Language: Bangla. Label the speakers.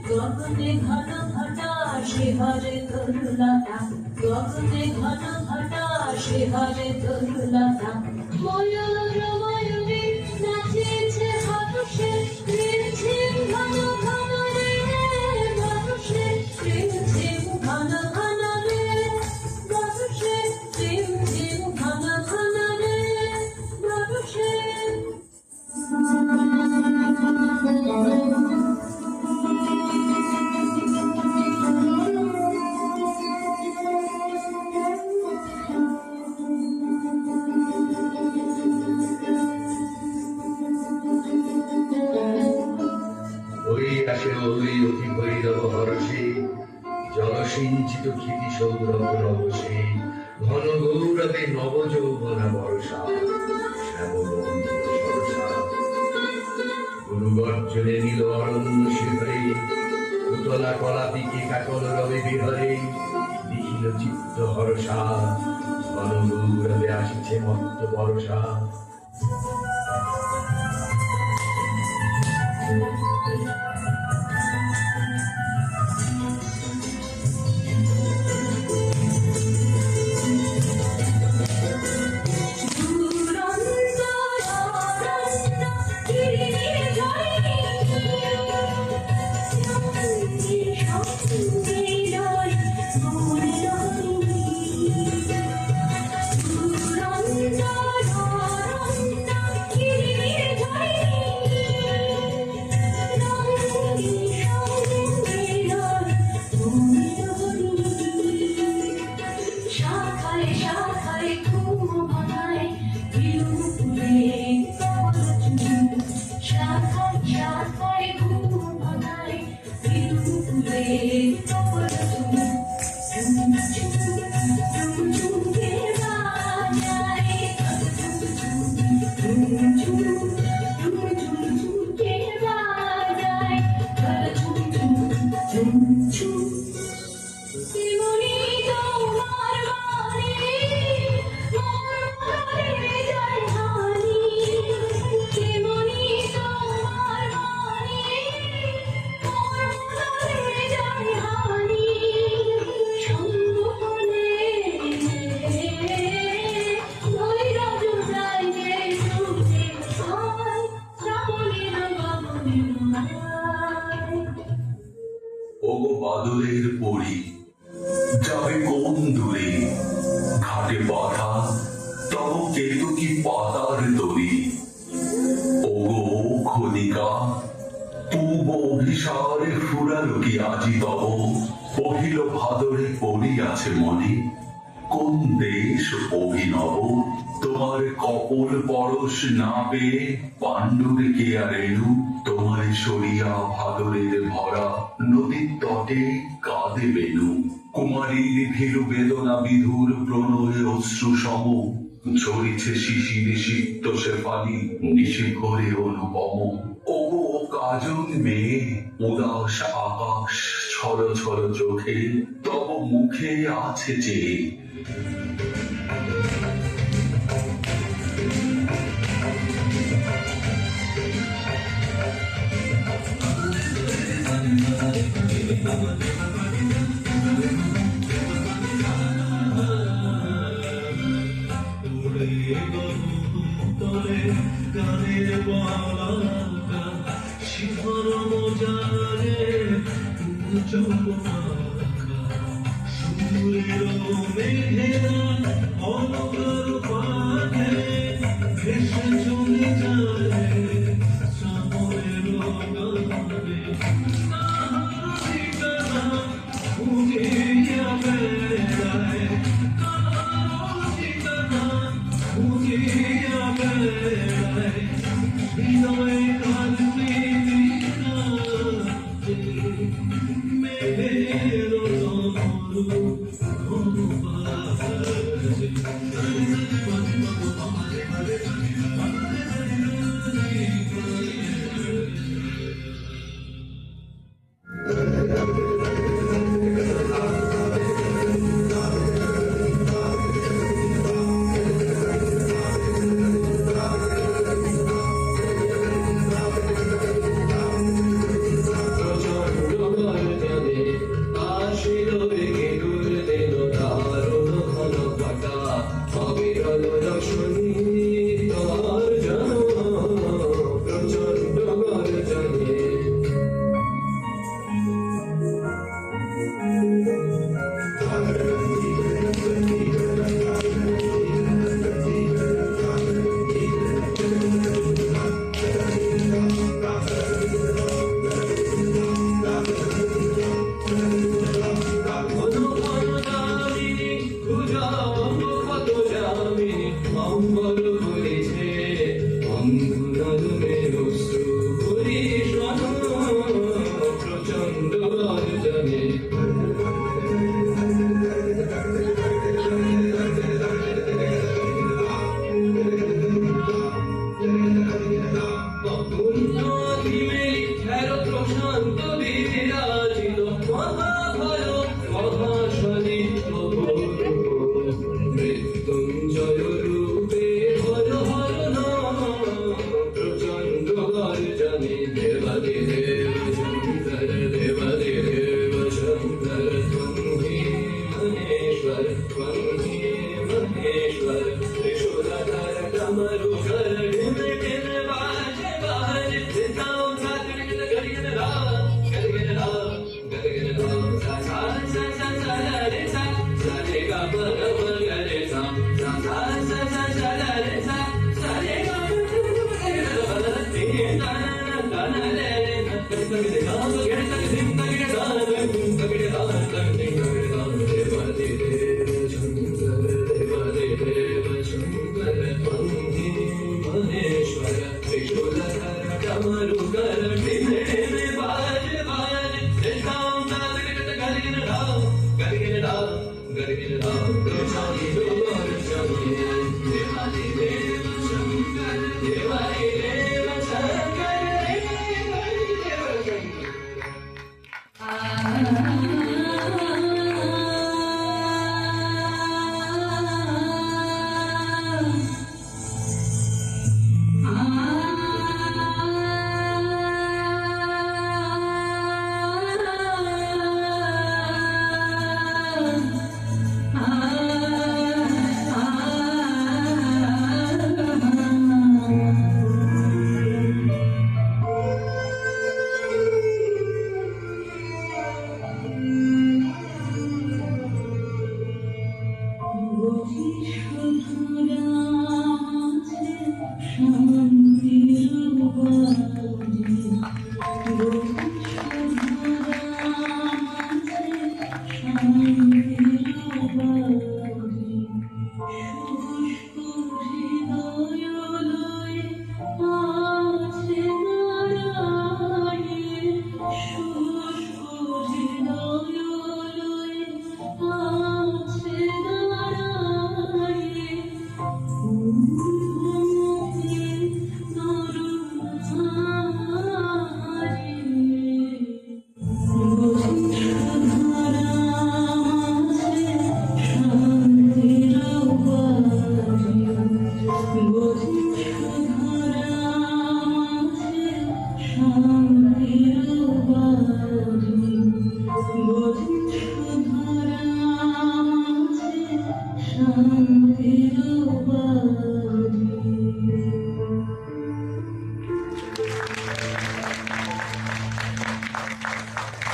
Speaker 1: গগনে ঘন ঘটা শিহরে তরুলতা, গগনে ঘন ঘটা শিহরে তরুলতা। ময়ূর ময়ূরী নাচেছে হর্ষে, রিমঝিম ঘন ঘন রে বর্ষে, রিমঝিম ঘন ঘন রে বর্ষে, রিমঝিম ঘন ঘন রে বর্ষে।
Speaker 2: ওই অতি ভৈরব হরষে জলসিঞ্চিত ক্ষিতি সৌরভ নবসে, ঘন গৌরবে নব যৌবনা বর্ষা, শ্যামল সরসা। গুরুগর্জনে নীল অরণ্য শিহরে, উতলা কলাপিকে কাকল রবে বিহরে, দেখিল চিত্ত হরসা, ঘন গৌরবে আসিছে মত্ত বরসা।
Speaker 3: ওগো বাদলের পরি যাবে কোন দূরে, ঘাটে বাধা তব কেতকী পাতার তরি। ওগো খনিকা পূব অভিসারে ফুরালো কি আজি তব, পহিল ভাদরে পড়ি আছে মনে, কোন দেশ অভিনব। তোমার কপল পরশ না পেয়ে পাণ্ডুর কে আর এলু, তোমার সরিয়া ভাদরের ভরা নদীর তটে কাঁদে বেনু। কুমারীর ভীরু বেদনা বিধুর প্রণয়ে অশ্রু সম, ঝরিছে শিশির সিক্ত শেফালি নিশি ঘরে অনুপম। ওগো কাজল মেয়ে উদাস আকাশ ছল ছল চোখে, তব মুখে আছে চেয়ে।
Speaker 1: ভেসে চলে যায়
Speaker 4: Manohara